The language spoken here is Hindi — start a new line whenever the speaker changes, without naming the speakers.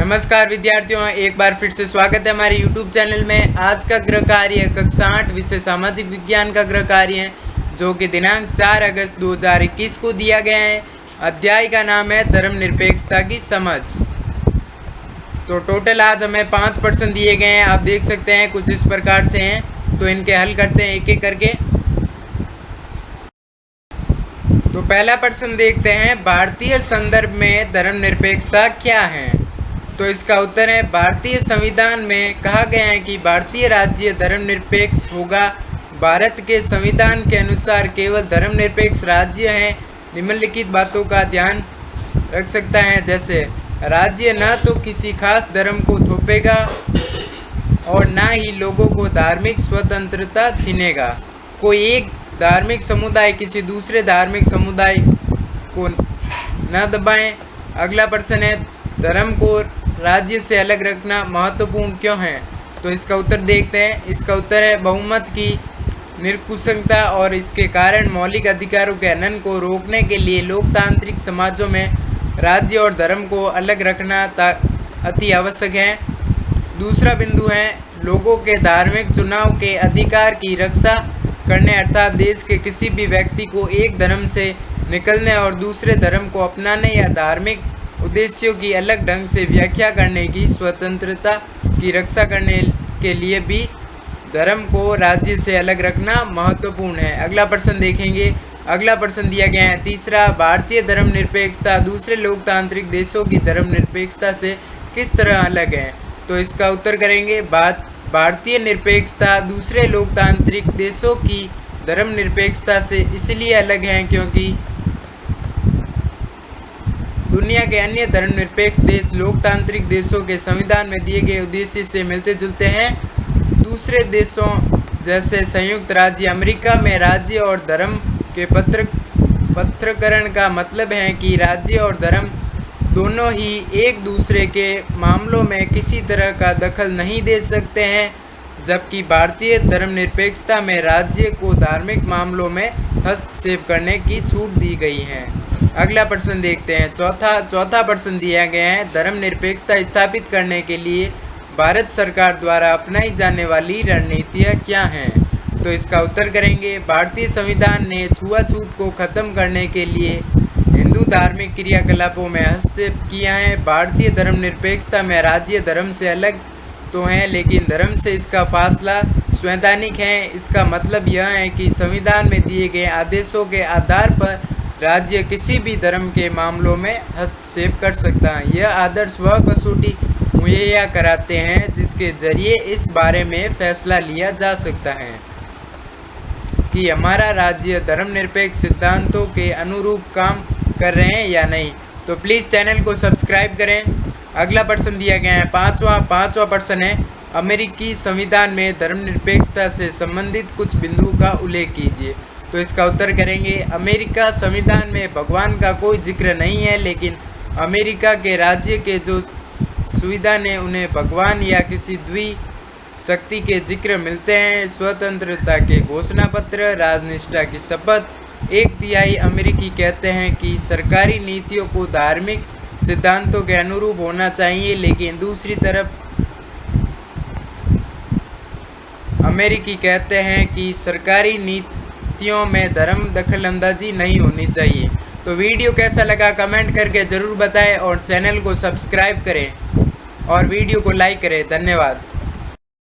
नमस्कार विद्यार्थियों, एक बार फिर से स्वागत है हमारे YouTube चैनल में। आज का गृह कार्य कक्षा 8 विषय सामाजिक विज्ञान का गृह कार्य है जो कि दिनांक 4 अगस्त 2021 को दिया गया है। अध्याय का नाम है धर्मनिरपेक्षता की समझ। तो टोटल आज हमें 5 प्रश्न दिए गए हैं, आप देख सकते हैं कुछ इस प्रकार से हैं। तो इनके हल करते हैं एक एक करके। तो पहला प्रश्न देखते हैं, भारतीय संदर्भ में धर्मनिरपेक्षता क्या है। तो इसका उत्तर है, भारतीय संविधान में कहा गया है कि भारतीय राज्य धर्मनिरपेक्ष होगा। भारत के संविधान के अनुसार केवल धर्मनिरपेक्ष राज्य हैं निम्नलिखित बातों का ध्यान रख सकता है, जैसे राज्य न तो किसी खास धर्म को थोपेगा और न ही लोगों को धार्मिक स्वतंत्रता छीनेगा। कोई एक धार्मिक समुदाय किसी दूसरे धार्मिक समुदाय को न दबाएं। अगला प्रश्न है, धर्म को राज्य से अलग रखना महत्वपूर्ण क्यों है। तो इसका उत्तर देखते हैं। इसका उत्तर है, बहुमत की निरंकुशता और इसके कारण मौलिक अधिकारों के हनन को रोकने के लिए लोकतांत्रिक समाजों में राज्य और धर्म को अलग रखना अति आवश्यक है। दूसरा बिंदु है, लोगों के धार्मिक चुनाव के अधिकार की रक्षा करने, अर्थात देश के किसी भी व्यक्ति को एक धर्म से निकलने और दूसरे धर्म को अपनाने या धार्मिक उद्देश्यों की अलग ढंग से व्याख्या करने की स्वतंत्रता की रक्षा करने के लिए भी धर्म को राज्य से अलग रखना महत्वपूर्ण है। अगला प्रश्न देखेंगे। अगला प्रश्न दिया गया है तीसरा, भारतीय धर्मनिरपेक्षता दूसरे लोकतांत्रिक देशों की धर्मनिरपेक्षता से किस तरह अलग है। तो इसका उत्तर करेंगे, भारतीय निरपेक्षता दूसरे लोकतांत्रिक देशों की धर्मनिरपेक्षता से इसलिए अलग है क्योंकि दुनिया के अन्य धर्मनिरपेक्ष देश लोकतांत्रिक देशों के संविधान में दिए गए उद्देश्य से मिलते जुलते हैं। दूसरे देशों जैसे संयुक्त राज्य अमेरिका में राज्य और धर्म के पृथक्करण का मतलब है कि राज्य और धर्म दोनों ही एक दूसरे के मामलों में किसी तरह का दखल नहीं दे सकते हैं, जबकि भारतीय धर्मनिरपेक्षता में राज्य को धार्मिक मामलों में हस्तक्षेप करने की छूट दी गई है। अगला प्रश्न देखते हैं। चौथा प्रश्न दिया गया है, धर्मनिरपेक्षता स्थापित करने के लिए भारत सरकार द्वारा अपनाई जाने वाली रणनीतियाँ क्या हैं। तो इसका उत्तर करेंगे, भारतीय संविधान ने छुआछूत को खत्म करने के लिए हिंदू धार्मिक क्रियाकलापों में हस्तक्षेप किया है। भारतीय धर्मनिरपेक्षता में राज्य धर्म से अलग तो हैं, लेकिन धर्म से इसका फासला संवैधानिक है। इसका मतलब यह है कि संविधान में दिए गए आदेशों के आधार पर राज्य किसी भी धर्म के मामलों में हस्तक्षेप कर सकता है। यह आदर्श वह कसौटी मुहैया कराते हैं जिसके जरिए इस बारे में फैसला लिया जा सकता है कि हमारा राज्य धर्मनिरपेक्ष सिद्धांतों के अनुरूप काम कर रहे हैं या नहीं। तो प्लीज़ चैनल को सब्सक्राइब करें। अगला प्रश्न दिया गया है पांचवा प्रश्न है, अमेरिकी संविधान में धर्मनिरपेक्षता से संबंधित कुछ बिंदुओं का उल्लेख कीजिए। तो इसका उत्तर करेंगे, अमेरिका संविधान में भगवान का कोई जिक्र नहीं है, लेकिन अमेरिका के राज्य के जो संविधान है उन्हें भगवान या किसी द्वि शक्ति के जिक्र मिलते हैं। स्वतंत्रता के घोषणा पत्र, राजनिष्ठा की शपथ। 1/3 अमेरिकी कहते हैं कि सरकारी नीतियों को धार्मिक सिद्धांतों के अनुरूप होना चाहिए, लेकिन दूसरी तरफ अमेरिकी कहते हैं कि सरकारी नीतियों में धर्म दखलंदाजी नहीं होनी चाहिए। तो वीडियो कैसा लगा कमेंट करके ज़रूर बताएं और चैनल को सब्सक्राइब करें और वीडियो को लाइक करें। धन्यवाद।